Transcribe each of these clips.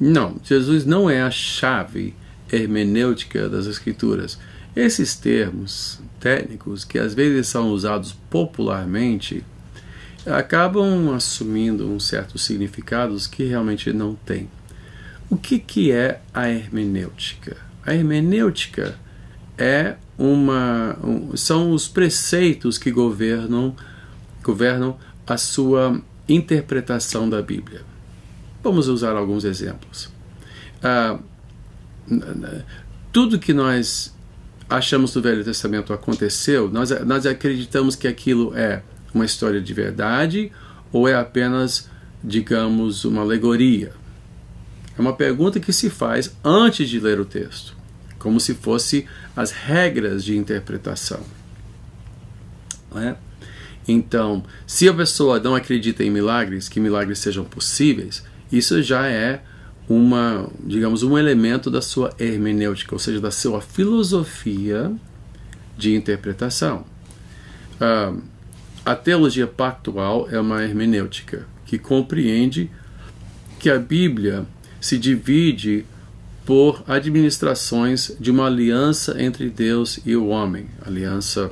Não, Jesus não é a chave hermenêutica das Escrituras. Esses termos técnicos, que às vezes são usados popularmente, acabam assumindo um certo significados que realmente não tem. O que é a hermenêutica? A hermenêutica são os preceitos que governam a sua interpretação da Bíblia. Vamos usar alguns exemplos. Tudo que nós achamos no Velho Testamento aconteceu, nós acreditamos que aquilo é uma história de verdade ou é apenas, digamos, uma alegoria? É uma pergunta que se faz antes de ler o texto, como se fosse as regras de interpretação. Não é? Então, se a pessoa não acredita em milagres, que milagres sejam possíveis, isso já é digamos, um elemento da sua hermenêutica, ou seja, da sua filosofia de interpretação. A teologia pactual é uma hermenêutica que compreende que a Bíblia se divide por administrações de uma aliança entre Deus e o homem, aliança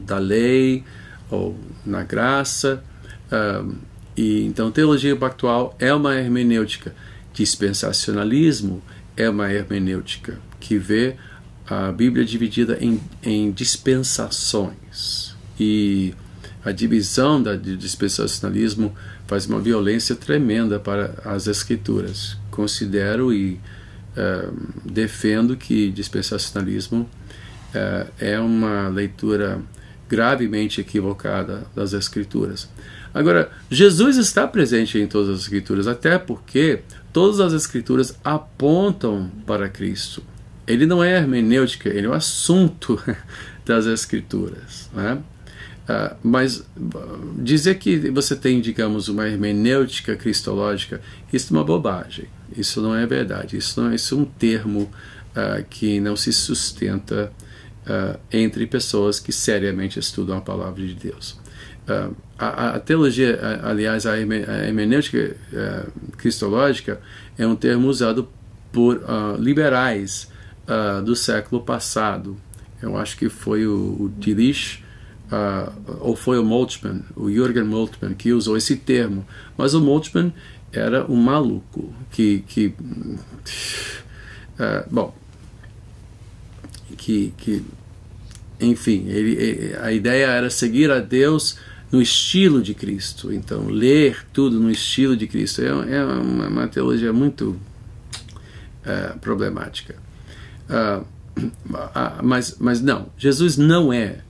da lei ou na graça. E então teologia pactual é uma hermenêutica. Dispensacionalismo é uma hermenêutica que vê a Bíblia dividida em dispensações, e a divisão do dispensacionalismo faz uma violência tremenda para as Escrituras. Considero e defendo que dispensacionalismo é uma leitura gravemente equivocada das Escrituras. Agora, Jesus está presente em todas as Escrituras, até porque todas as Escrituras apontam para Cristo. Ele não é hermenêutica, ele é o assunto das Escrituras, né? Mas dizer que você tem, digamos, uma hermenêutica cristológica, isso é uma bobagem. Isso não é verdade. Isso é um termo que não se sustenta entre pessoas que seriamente estudam a palavra de Deus. A teologia, aliás, a hermenêutica cristológica é um termo usado por liberais do século passado. Eu acho que foi o Delitzsch, ou foi o Moltmann, o Jürgen Moltmann, que usou esse termo. Mas o Moltmann era um maluco enfim, a ideia era seguir a Deus no estilo de Cristo. Então, ler tudo no estilo de Cristo é uma teologia muito problemática. Mas não, Jesus não é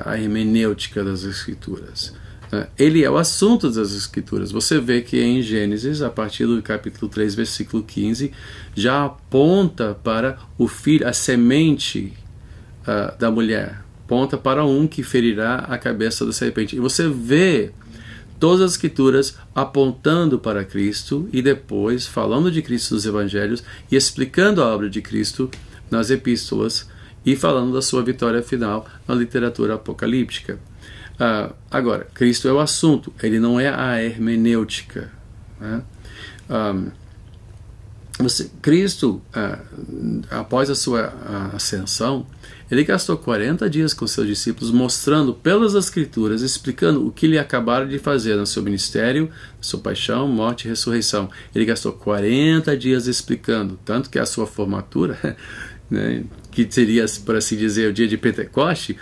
a hermenêutica das Escrituras. Ele é o assunto das Escrituras. Você vê que em Gênesis, a partir do capítulo 3, versículo 15, já aponta para o filho, a semente da mulher, aponta para um que ferirá a cabeça da serpente. E você vê todas as Escrituras apontando para Cristo e depois falando de Cristo nos Evangelhos e explicando a obra de Cristo nas epístolas e falando da sua vitória final na literatura apocalíptica. Agora, Cristo é o assunto, ele não é a hermenêutica, né? Cristo, após a sua ascensão, ele gastou 40 dias com seus discípulos mostrando pelas Escrituras, explicando o que ele acabara de fazer no seu ministério, sua paixão, morte e ressurreição. Ele gastou 40 dias explicando, tanto que a sua formatura, né, que seria, por assim dizer, o dia de Pentecoste,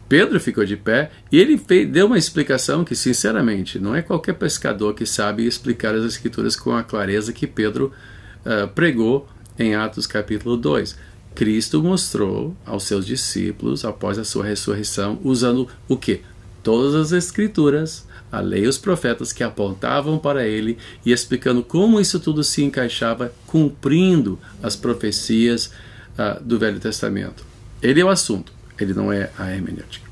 Pedro ficou de pé e ele deu uma explicação que, sinceramente, não é qualquer pescador que sabe explicar as Escrituras com a clareza que Pedro pregou em Atos capítulo 2. Cristo mostrou aos seus discípulos, após a sua ressurreição, usando o quê? Todas as Escrituras, a lei e os profetas que apontavam para ele e explicando como isso tudo se encaixava, cumprindo as profecias do Velho Testamento. Ele é o assunto, ele não é a hermenêutica.